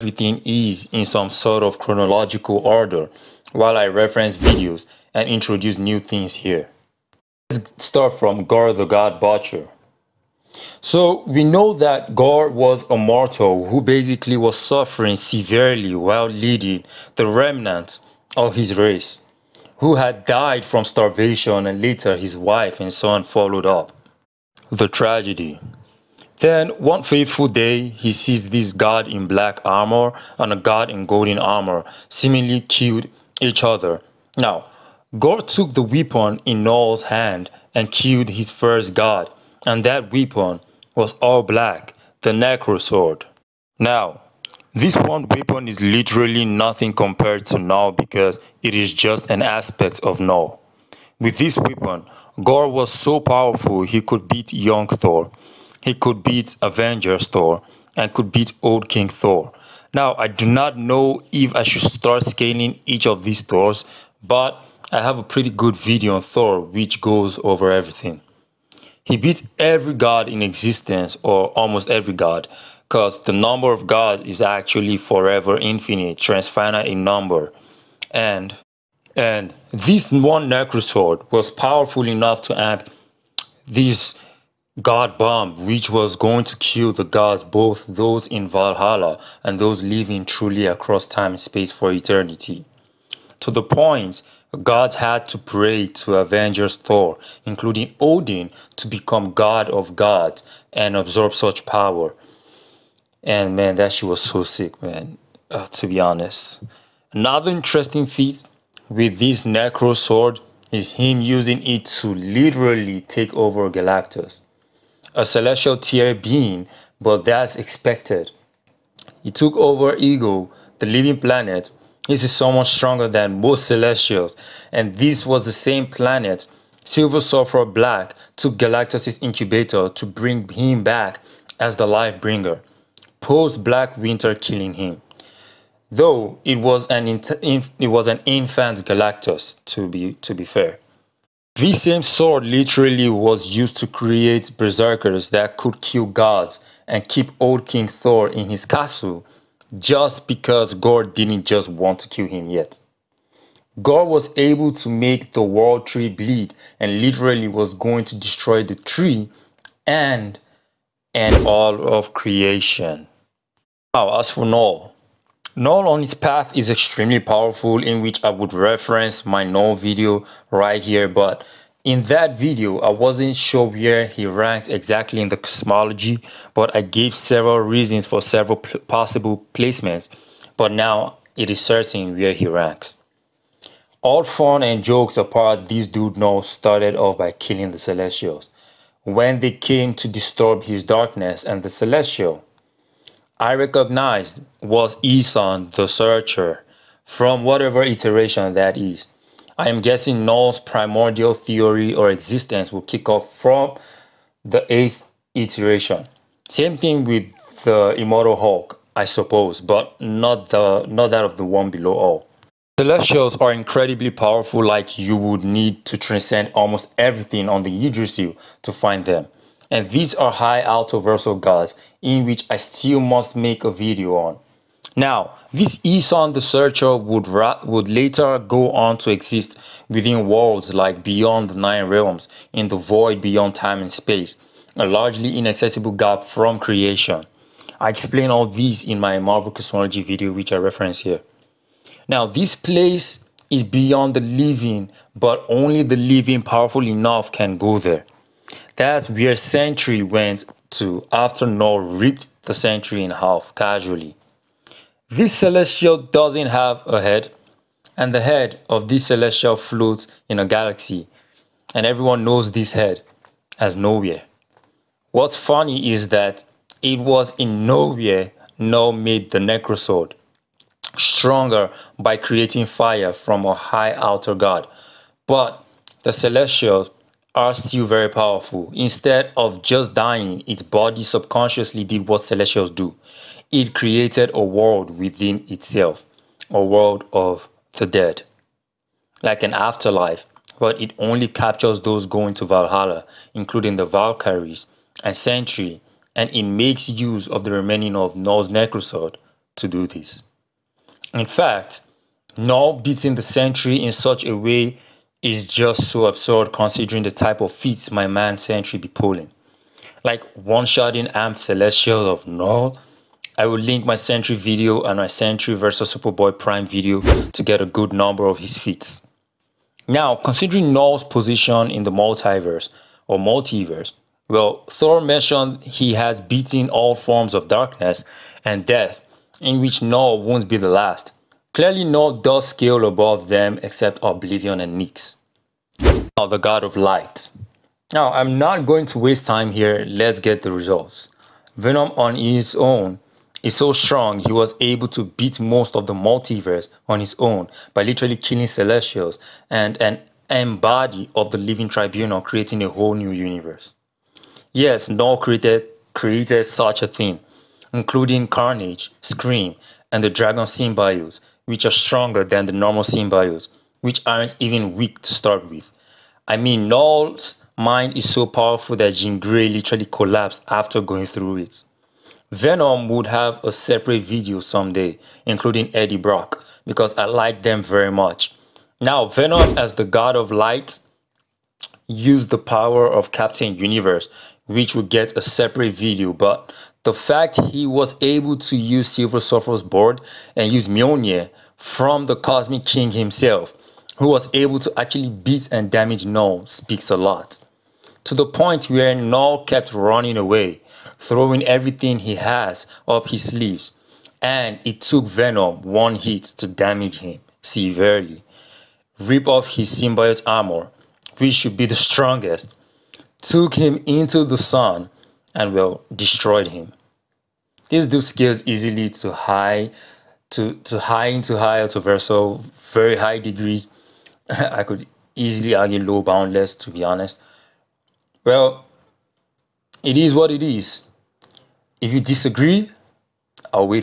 everything is in some sort of chronological order while I reference videos and introduce new things here. Let's start from Gore the God Butcher. So we know that Gore was a mortal who basically was suffering severely while leading the remnants of his race, who had died from starvation, and later his wife and son followed up. The tragedy. Then one fateful day he sees this god in black armor and a god in golden armor seemingly killed each other. Now, Gore took the weapon in Knull's hand and killed his first god, and that weapon was all black, the Necro Sword. Now, this one weapon is literally nothing compared to Knull because it is just an aspect of Knull. With this weapon, Gore was so powerful he could beat young Thor, he could beat Avengers Thor, and could beat Old King Thor. Now, I do not know if I should start scaling each of these Thors, but I have a pretty good video on Thor which goes over everything. He beats every god in existence, or almost every god, because the number of gods is actually forever infinite, transfinite in number. And this one Necrosword was powerful enough to amp this god bomb, which was going to kill the gods, both those in Valhalla and those living truly across time and space for eternity. To the point, gods had to pray to Avengers Thor, including Odin, to become god of gods and absorb such power. And man, that shit was so sick, man, to be honest. Another interesting feat with this Necro Sword is him using it to literally take over Galactus. A celestial tier being, but that's expected. He took over Ego, the living planet. This is so much stronger than most celestials, and this was the same planet Silver Surfer Black took Galactus' incubator to bring him back as the life bringer, post Black Winter killing him. Though it was an infant Galactus, to be fair. This same sword literally was used to create berserkers that could kill gods and keep Old King Thor in his castle, just because Gore didn't just want to kill him yet. Gore was able to make the world tree bleed and literally was going to destroy the tree and all of creation. Now, as for Knull. Knull on its path is extremely powerful, in which I would reference my Knull video right here, but in that video I wasn't sure where he ranked exactly in the cosmology, but I gave several reasons for several possible placements, but now it is certain where he ranks. All fun and jokes apart, this dude Knull started off by killing the Celestials when they came to disturb his darkness, and the Celestial I recognized was Eson the Searcher, from whatever iteration that is. I am guessing Knull's primordial theory or existence will kick off from the 8th iteration. Same thing with the Immortal Hulk, I suppose, but not that of the one below all. Celestials are incredibly powerful, like you would need to transcend almost everything on the Yggdrasil to find them. And these are high Multiversal gods, in which I still must make a video on. Now, this Eson the Searcher would later go on to exist within worlds like beyond the 9 realms, in the void beyond time and space, a largely inaccessible gap from creation. I explain all these in my Marvel Cosmology video, which I reference here. Now, this place is beyond the living, but only the living powerful enough can go there. That's where Sentry went to after Knull ripped the Sentry in half casually. This Celestial doesn't have a head, and the head of this Celestial floats in a galaxy, and everyone knows this head as Nowhere. What's funny is that it was in Nowhere Knull made the Necrosword stronger by creating fire from a high outer god, but the Celestials are still very powerful. Instead of just dying, its body subconsciously did what Celestials do. It created a world within itself, a world of the dead, like an afterlife, but it only captures those going to Valhalla, including the Valkyries and Sentry, and it makes use of the remaining of Knull's Necrosword to do this. In fact, Knull beating the Sentry in such a way is just so absurd considering the type of feats my man Sentry be pulling. Like one-shotting amped Celestial of Knull. I will link my Sentry video and my Sentry versus Superboy Prime video to get a good number of his feats. Now, considering Knull's position in the multiverse or multiverse, well, Thor mentioned he has beaten all forms of darkness and death, in which Knull won't be the last. Clearly, Knull does scale above them except Oblivion and Nyx. Now, the God of Light. Now, I'm not going to waste time here, let's get the results. Venom on his own is so strong he was able to beat most of the multiverse on his own by literally killing Celestials and an embody of the Living Tribunal, creating a whole new universe. Yes, Knull created such a thing, including Carnage, Scream, and the Dragon Symbiotes, which are stronger than the normal symbiotes, which aren't even weak to start with. I mean, Knull's mind is so powerful that Jean Grey literally collapsed after going through it. Venom would have a separate video someday, including Eddie Brock, because I like them very much. Now, Venom as the God of Light used the power of Captain Universe, which would get a separate video, but the fact he was able to use Silver Surfer's board and use Mjolnir from the Cosmic King himself, who was able to actually beat and damage Knull, speaks a lot. To the point where Knull kept running away, throwing everything he has up his sleeves, and it took Venom one hit to damage him severely, rip off his symbiote armor, which should be the strongest, took him into the sun, and well, destroyed him. This dude scales easily to high into high multiversal, very high degrees. I could easily argue low boundless, to be honest. Well, it is what it is. If you disagree, I'll wait